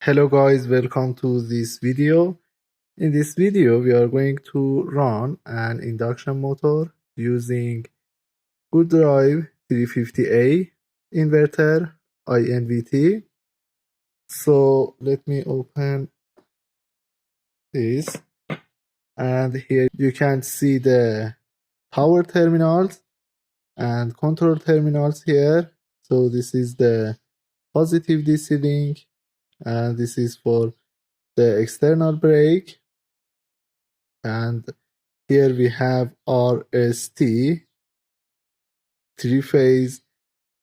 Hello guys, welcome to this video. In this video we are going to run an induction motor using GD350A inverter INVT. So let me open this, and here you can see the power terminals and control terminals here. So this is the positive DC link, and this is for the external brake, and here we have RST 3-phase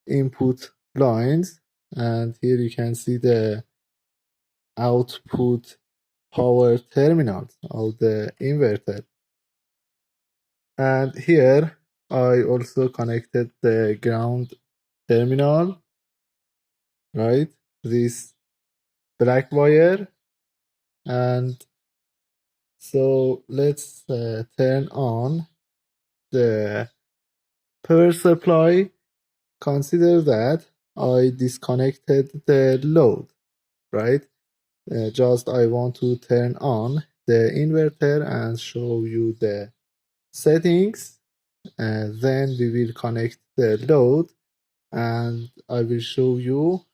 input lines, and here you can see the output power terminals of the inverter. And here I also connected the ground terminal, right? This black wire. And so let's turn on the power supply. Consider that I disconnected the load, right? Just I want to turn on the inverter and show you the settings. Then we will connect the load and I will show you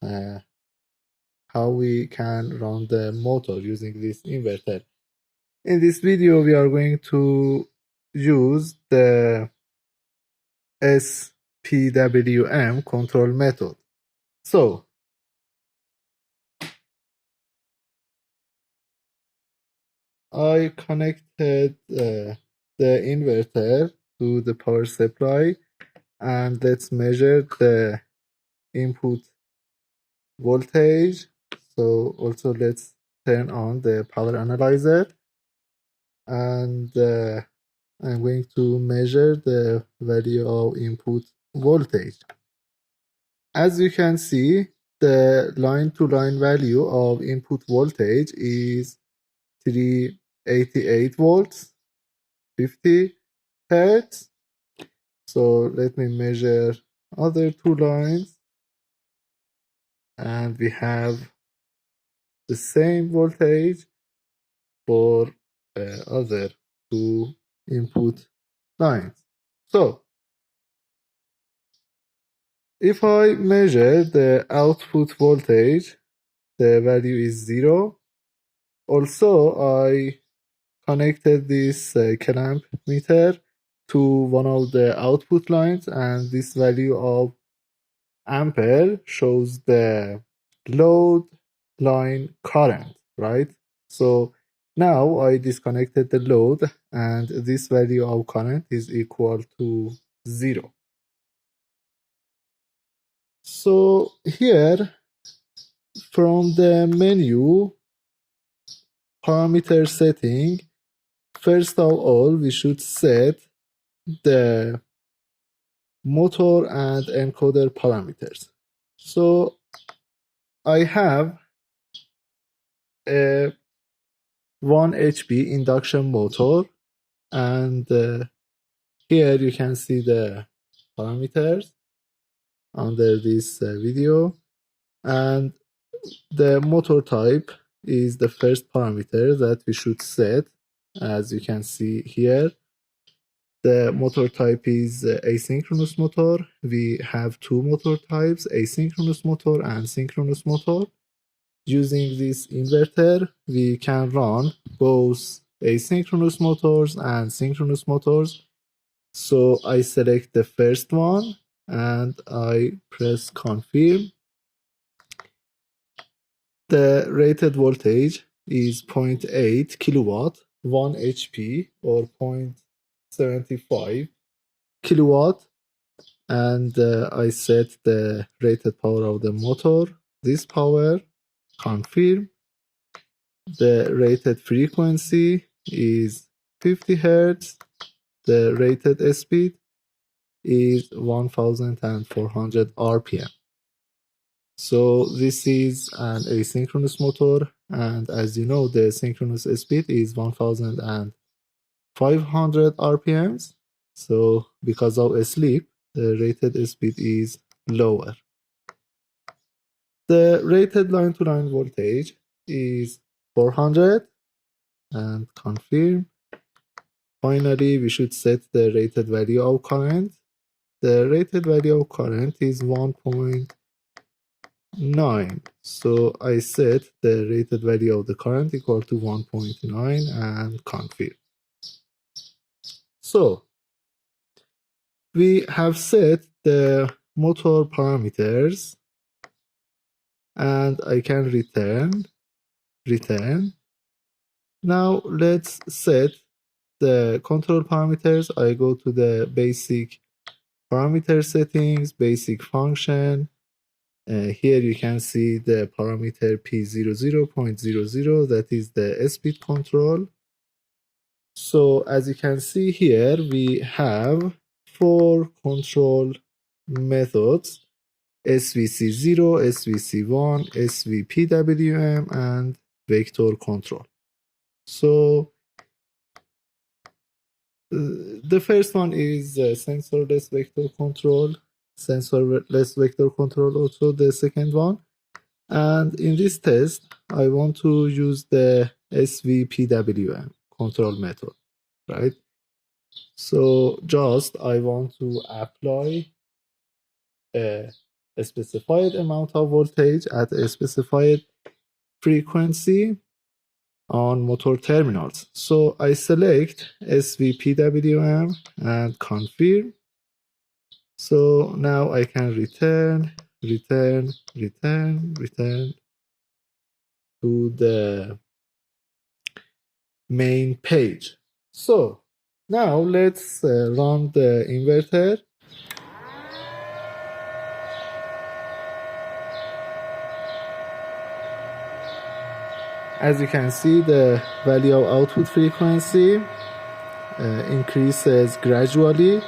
how we can run the motor using this inverter. In this video we are going to use the SPWM control method. So I connected the inverter to the power supply, and let's measure the input voltage. So also let's turn on the power analyzer, and I'm going to measure the value of input voltage. As you can see, the line-to-line value of input voltage is 388 volts, 50 hertz. So let me measure other two lines, and we have the same voltage for other two input lines. So if I measure the output voltage, the value is 0. Also, I connected this clamp meter to one of the output lines, and this value of ampere shows the load line current, right? So now I disconnected the load, and this value of current is equal to 0. So here from the menu parameter setting, first of all we should set the motor and encoder parameters. So I have a 1 HP induction motor, and here you can see the parameters under this video, and the motor type is the first parameter that we should set. As you can see here, the motor type is asynchronous motor. We have two motor types, asynchronous motor and synchronous motor. Using this inverter, we can run both asynchronous motors and synchronous motors. So I select the first one and I press confirm. The rated voltage is 0.8 kilowatt, 1 HP or 0.75 kilowatt, and I set the rated power of the motor, this power, confirm. The rated frequency is 50 Hz. The rated speed is 1400 RPM. So this is an asynchronous motor, and as you know, the synchronous speed is 1500 RPMs. So because of sleep, the rated speed is lower. The rated line-to-line voltage is 400 and confirm. Finally, we should set the rated value of current. The rated value of current is 1.9. So I set the rated value of the current equal to 1.9 and confirm. So we have set the motor parameters and I can return. Now let's set the control parameters. I go to the basic parameter settings, basic function. Here you can see the parameter P00.00, that is the speed control. So as you can see here, we have 4 control methods: SVC0, SVC1, SVPWM, and vector control. So the first one is sensorless vector control, also the second one. And in this test, I want to use the SVPWM control method, right? So just I want to apply a specified amount of voltage at a specified frequency on motor terminals. So I select SVPWM and confirm. So now I can return to the main page. So now let's run the inverter. As you can see, the value of output frequency increases gradually.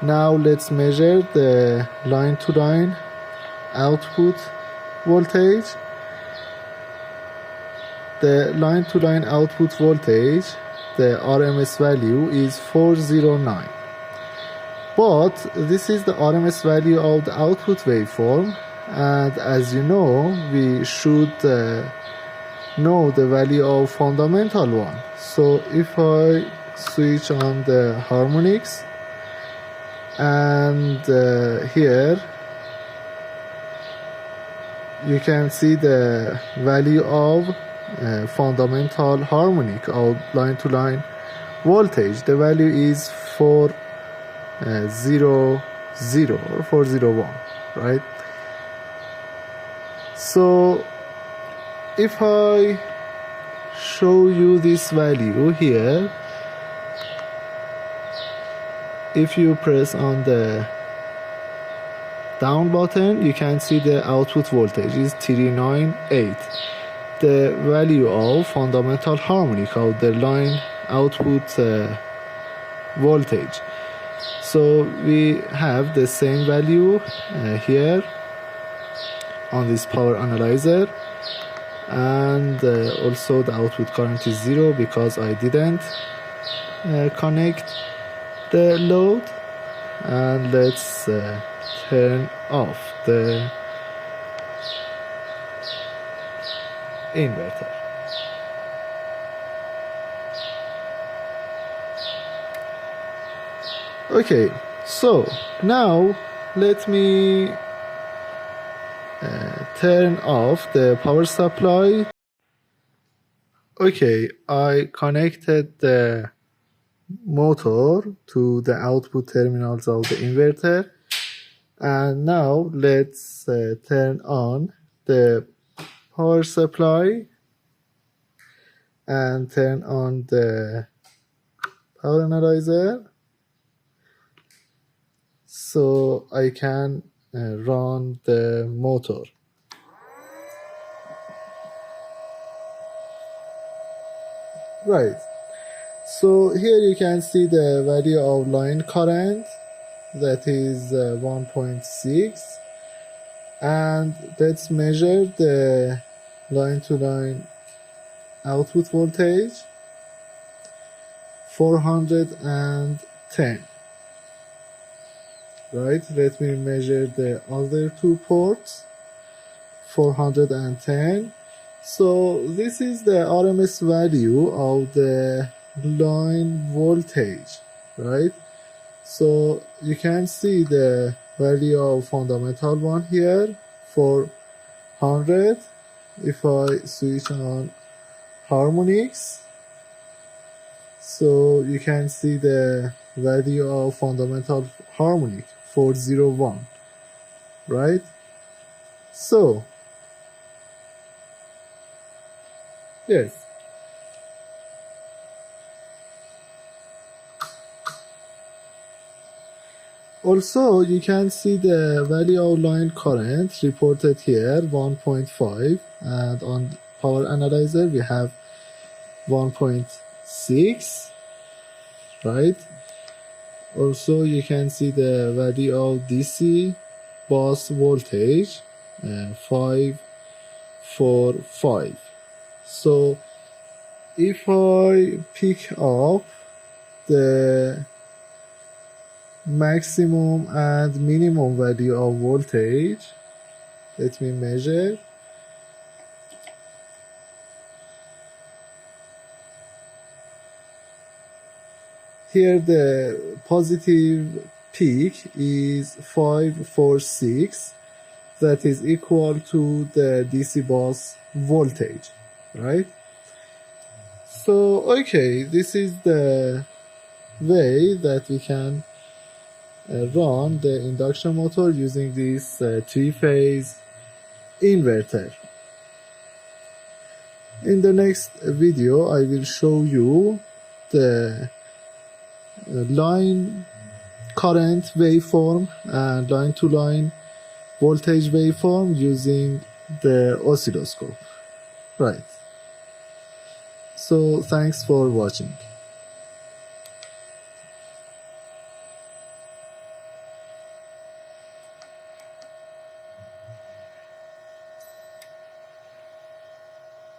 Now let's measure the line-to-line output voltage. The line-to-line output voltage, the RMS value is 409. But this is the RMS value of the output waveform, and as you know, we should know the value of fundamental one. So if I switch on the harmonics, and here you can see the value of fundamental harmonic of line-to-line voltage. The value is 400 or 401, right? So if I show you this value here, if you press on the down button, you can see the output voltage is 398. The value of fundamental harmonic of the line output voltage. So we have the same value here on this power analyzer, and also the output current is 0 because I didn't connect the load. And let's turn off the inverter. Okay, so now let me turn off the power supply. Okay, I connected the motor to the output terminals of the inverter, and now let's turn on the power supply and turn on the power analyzer so I can run the motor. Right, so here you can see the value of line current, that is 1.6, and let's measure the line-to-line output voltage, 410. Right, let me measure the other two ports, 410. So this is the RMS value of the line voltage, right? So you can see the value of fundamental one here for 100. If I switch on harmonics, so you can see the value of fundamental harmonic 401, right? So yes, also you can see the value of line current reported here 1.5, and on power analyzer we have 1.6, right? Also you can see the value of DC bus voltage 545. So if I pick up the maximum and minimum value of voltage, let me measure. Here the positive peak is 546, that is equal to the DC bus voltage, right? So okay, this is the way that we can run the induction motor using this three-phase inverter. In the next video I will show you the line current waveform and line to line voltage waveform using the oscilloscope, right? So thanks for watching.